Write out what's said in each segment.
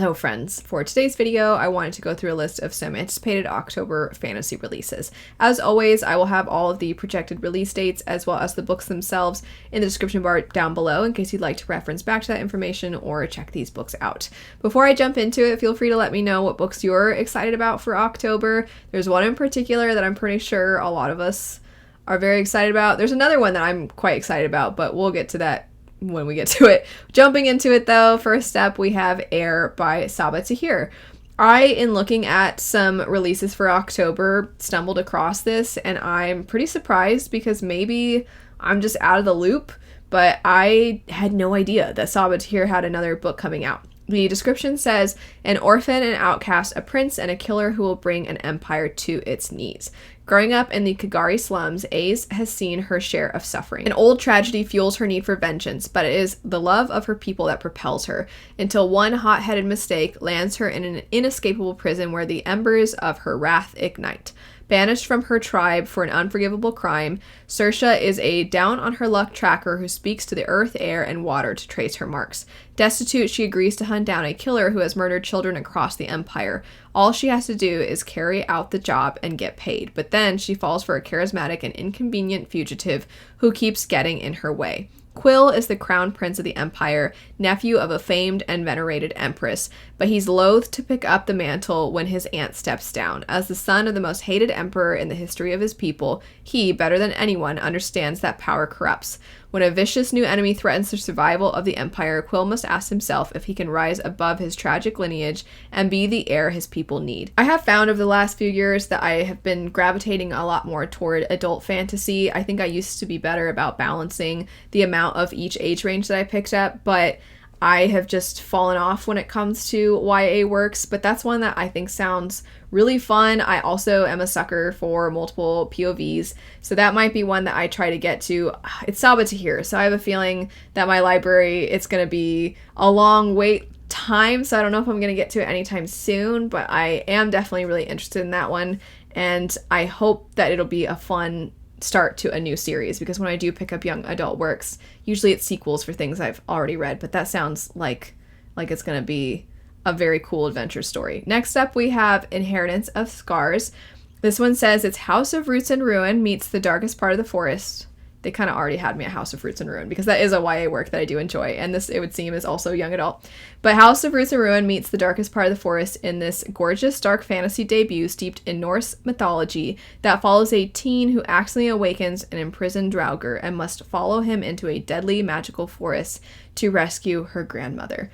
Hello friends, for today's video I wanted to go through a list of some anticipated October fantasy releases. As always, I will have all of the projected release dates as well as the books themselves in the description bar down below in case you'd like to reference back to that information or check these books out. Before I jump into it, feel free to let me know what books you're excited about for October. There's one in particular that I'm pretty sure a lot of us are very excited about. There's another one that I'm quite excited about, but we'll get to that when we get to it. Jumping into it though, first up we have Heir by Sabaa Tahir. I, in looking at some releases for October, stumbled across this and I'm pretty surprised because maybe I'm just out of the loop, but I had no idea that Sabaa Tahir had another book coming out. The description says, an orphan, an outcast, a prince, and a killer who will bring an empire to its knees. Growing up in the Kagari slums, Ace has seen her share of suffering. An old tragedy fuels her need for vengeance, but it is the love of her people that propels her, until one hot-headed mistake lands her in an inescapable prison where the embers of her wrath ignite. Banished from her tribe for an unforgivable crime, Saoirse is a down-on-her-luck tracker who speaks to the earth, air, and water to trace her marks. Destitute, she agrees to hunt down a killer who has murdered children across the empire. All she has to do is carry out the job and get paid, but then she falls for a charismatic and inconvenient fugitive who keeps getting in her way. Quill is the crown prince of the empire, nephew of a famed and venerated empress, but he's loath to pick up the mantle when his aunt steps down. As the son of the most hated emperor in the history of his people, he, better than anyone, understands that power corrupts. When a vicious new enemy threatens the survival of the empire, Quill must ask himself if he can rise above his tragic lineage and be the heir his people need. I have found over the last few years that I have been gravitating a lot more toward adult fantasy. I think I used to be better about balancing the amount of each age range that I picked up, but I have just fallen off when it comes to YA works, but that's one that I think sounds really fun. I also am a sucker for multiple POVs, so that might be one that I try to get to. It's Sabaa Tahir, so I have a feeling that my library, it's going to be a long wait time, so I don't know if I'm going to get to it anytime soon, but I am definitely really interested in that one, and I hope that it'll be a fun start to a new series, because when I do pick up young adult works, usually it's sequels for things I've already read, but that sounds like it's going to be a very cool adventure story. Next up we have Inheritance of Scars. This one says it's House of Roots and Ruin meets the darkest part of the forest. They kind of already had me at House of Roots and Ruin because that is a YA work that I do enjoy, and this, it would seem, is also young adult. But House of Roots and Ruin meets the darkest part of the forest in this gorgeous dark fantasy debut steeped in Norse mythology that follows a teen who accidentally awakens an imprisoned draugr and must follow him into a deadly magical forest to rescue her grandmother.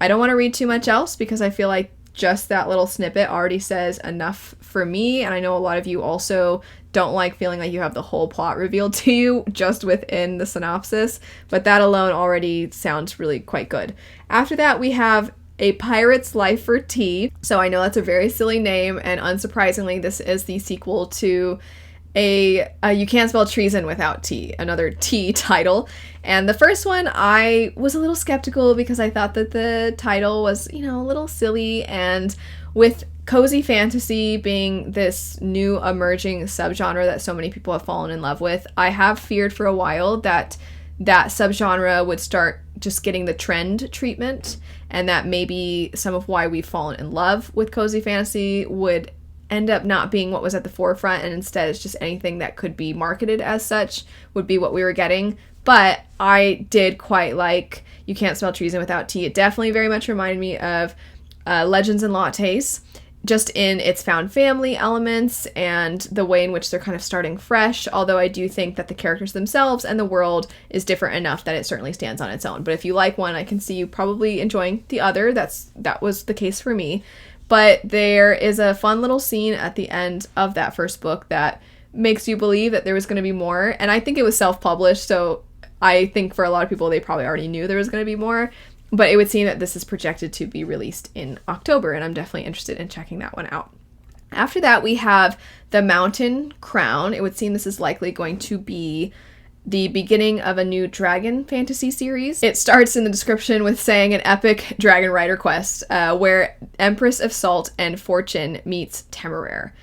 I don't want to read too much else because I feel like just that little snippet already says enough for me, and I know a lot of you also don't like feeling like you have the whole plot revealed to you just within the synopsis, but that alone already sounds really quite good. After that, we have A Pirate's Life for Tea. So I know that's a very silly name, and unsurprisingly, this is the sequel to a You Can't Spell Treason Without Tea, another tea title. And the first one, I was a little skeptical because I thought that the title was, a little silly, and with cozy fantasy being this new emerging subgenre that so many people have fallen in love with, I have feared for a while that that subgenre would start just getting the trend treatment, and that maybe some of why we've fallen in love with cozy fantasy would end up not being what was at the forefront, and instead it's just anything that could be marketed as such would be what we were getting. But I did quite like You Can't Spell Treason Without Tea. It definitely very much reminded me of Legends and Lattes, just in its found family elements and the way in which they're kind of starting fresh, although I do think that the characters themselves and the world is different enough that it certainly stands on its own. But if you like one, I can see you probably enjoying the other. That was the case for me. But there is a fun little scene at the end of that first book that makes you believe that there was going to be more, and I think it was self-published, so I think for a lot of people they probably already knew there was going to be more. But it would seem that this is projected to be released in October, and I'm definitely interested in checking that one out. After that, we have The Mountain Crown. It would seem this is likely going to be the beginning of a new dragon fantasy series. It starts in the description with saying an epic dragon rider quest, where Empress of Salt and Fortune meets Temeraire.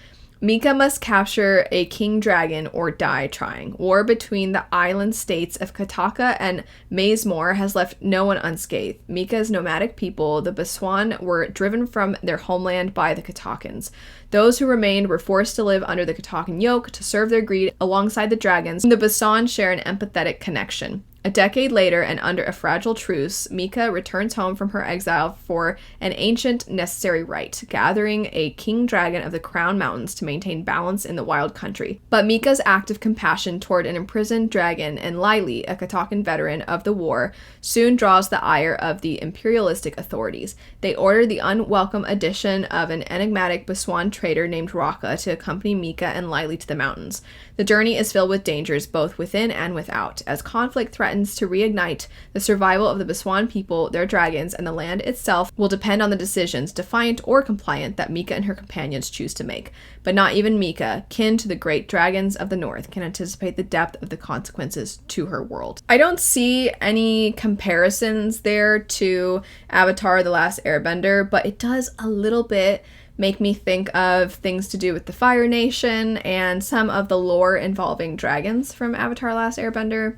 Mika must capture a king dragon or die trying. War between the island states of Kataka and Mazemore has left no one unscathed. Mika's nomadic people, the Baswan, were driven from their homeland by the Katakans. Those who remained were forced to live under the Katakan yoke to serve their greed alongside the dragons. The Baswan share an empathetic connection. A decade later, and under a fragile truce, Mika returns home from her exile for an ancient necessary rite, gathering a king dragon of the Crown Mountains to maintain balance in the wild country. But Mika's act of compassion toward an imprisoned dragon and Lily, a Katakan veteran of the war, soon draws the ire of the imperialistic authorities. They order the unwelcome addition of an enigmatic Baswan trader named Raka to accompany Mika and Lily to the mountains. The journey is filled with dangers both within and without, as conflict threatens to reignite. The survival of the Baswan people, their dragons, and the land itself will depend on the decisions, defiant or compliant, that Mika and her companions choose to make. But not even Mika, kin to the great dragons of the north, can anticipate the depth of the consequences to her world. I don't see any comparisons there to Avatar: The Last Airbender, but it does a little bit make me think of things to do with the Fire Nation and some of the lore involving dragons from Avatar: Last Airbender.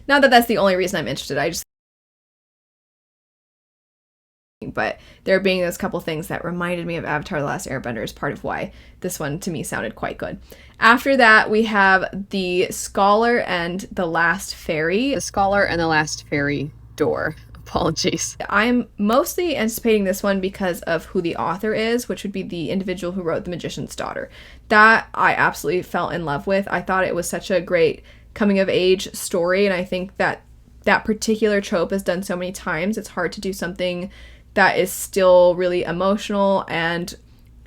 Not that that's the only reason I'm interested, but there being those couple things that reminded me of Avatar: The Last Airbender is part of why this one to me sounded quite good. After that, we have The Scholar and the Last Faerie. The Scholar and the Last Faerie door. Apologies. I'm mostly anticipating this one because of who the author is, which would be the individual who wrote The Magician's Daughter. That I absolutely fell in love with. I thought it was such a great coming-of-age story, and I think that that particular trope is done so many times. It's hard to do something that is still really emotional and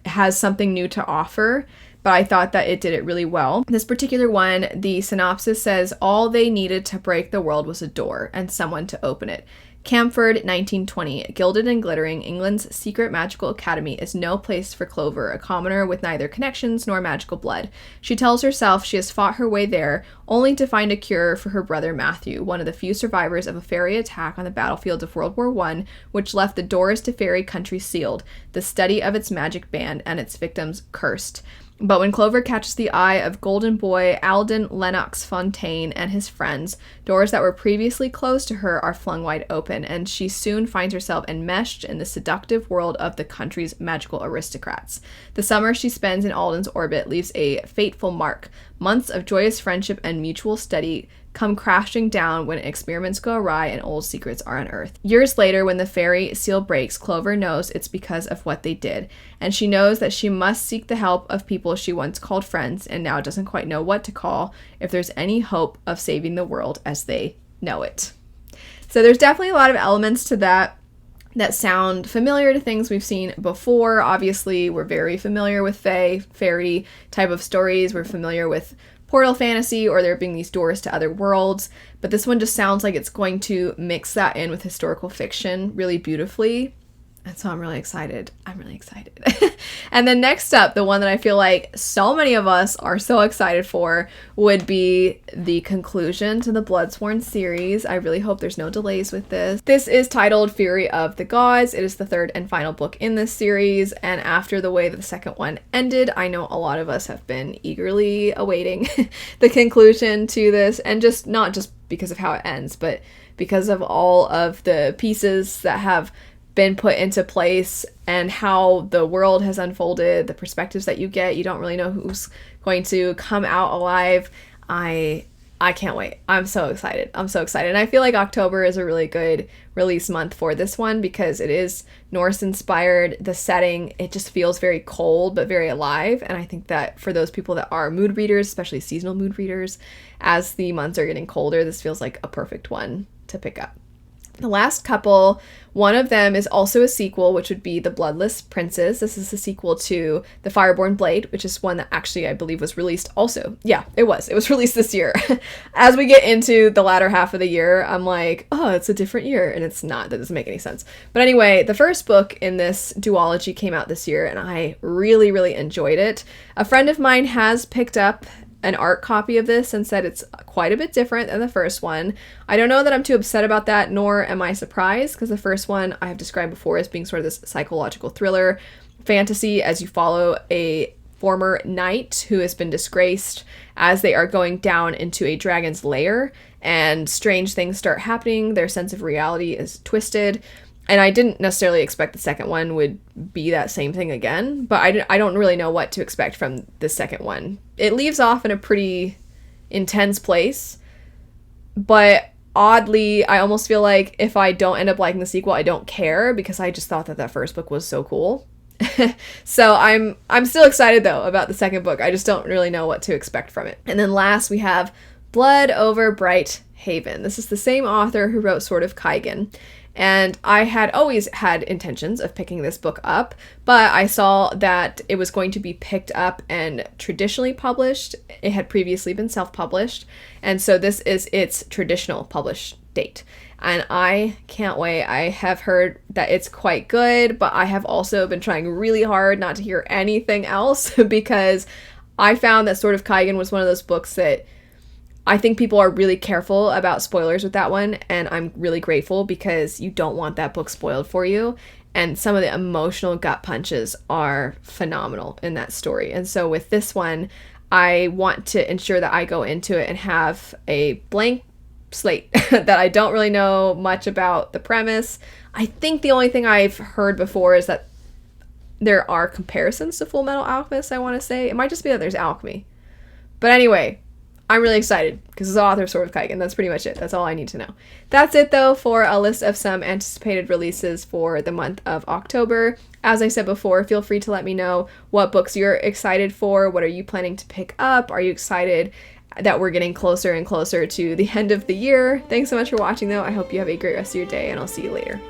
has something new to offer, but I thought that it did it really well. This particular one, the synopsis says, all they needed to break the world was a door and someone to open it. Camford, 1920. Gilded and glittering, England's secret magical academy is no place for Clover, a commoner with neither connections nor magical blood. She tells herself she has fought her way there, only to find a cure for her brother Matthew, one of the few survivors of a fairy attack on the battlefields of World War I, which left the doors to fairy country sealed, the study of its magic banned, and its victims cursed. But when Clover catches the eye of Golden Boy Alden Lennox Fontaine and his friends, doors that were previously closed to her are flung wide open, and she soon finds herself enmeshed in the seductive world of the country's magical aristocrats. The summer she spends in Alden's orbit leaves a fateful mark. Months of joyous friendship and mutual study come crashing down when experiments go awry and old secrets are unearthed. Years later, when the fairy seal breaks, Clover knows it's because of what they did, and she knows that she must seek the help of people she once called friends and now doesn't quite know what to call if there's any hope of saving the world as they know it. So there's definitely a lot of elements to that sound familiar to things we've seen before. Obviously, we're very familiar with fairy type of stories. We're familiar with portal fantasy, or there being these doors to other worlds, but this one just sounds like it's going to mix that in with historical fiction really beautifully, and so I'm really excited. And then next up, the one that I feel like so many of us are so excited for would be the conclusion to the Bloodsworn series. I really hope there's no delays with this. This is titled Fury of the Gods. It is the third and final book in this series, and after the way that the second one ended, I know a lot of us have been eagerly awaiting the conclusion to this, and just not just because of how it ends, but because of all of the pieces that have been put into place and how the world has unfolded, the perspectives that you get. You don't really know who's going to come out alive. I can't wait. I'm so excited. And I feel like October is a really good release month for this one because it is Norse inspired. The setting, it just feels very cold but very alive, and I think that for those people that are mood readers, especially seasonal mood readers, as the months are getting colder, this feels like a perfect one to pick up. The last couple, one of them is also a sequel, which would be The Bloodless Princes. This is the sequel to The Fireborn Blade, which is one that actually I believe was released also. Yeah, it was released this year. As we get into the latter half of the year, I'm like, oh, it's a different year, and it's not. That doesn't make any sense. But anyway, the first book in this duology came out this year, and I really, really enjoyed it. A friend of mine has picked up an art copy of this and said it's quite a bit different than the first one. I don't know that I'm too upset about that, nor am I surprised, because the first one I have described before as being sort of this psychological thriller fantasy as you follow a former knight who has been disgraced as they are going down into a dragon's lair, and strange things start happening. Their sense of reality is twisted. And I didn't necessarily expect the second one would be that same thing again, but I don't really know what to expect from the second one. It leaves off in a pretty intense place, but oddly, I almost feel like if I don't end up liking the sequel, I don't care, because I just thought that first book was so cool. So I'm still excited though about the second book. I just don't really know what to expect from it. And then last we have Blood over Bright Haven. This is the same author who wrote Sword of Kaigen. And I had always had intentions of picking this book up, but I saw that it was going to be picked up and traditionally published. It had previously been self-published, and so this is its traditional published date. And I can't wait. I have heard that it's quite good, but I have also been trying really hard not to hear anything else because I found that Sword of Kaigen was one of those books that I think people are really careful about spoilers with that one, and I'm really grateful because you don't want that book spoiled for you. And some of the emotional gut punches are phenomenal in that story. And so with this one, I want to ensure that I go into it and have a blank slate, that I don't really know much about the premise. I think the only thing I've heard before is that there are comparisons to Full Metal Alchemist, I want to say. It might just be that there's alchemy. But anyway, I'm really excited because it's the author of Sword of Kaigen. That's pretty much it. That's all I need to know. That's it, though, for a list of some anticipated releases for the month of October. As I said before, feel free to let me know what books you're excited for. What are you planning to pick up? Are you excited that we're getting closer and closer to the end of the year? Thanks so much for watching, though. I hope you have a great rest of your day, and I'll see you later.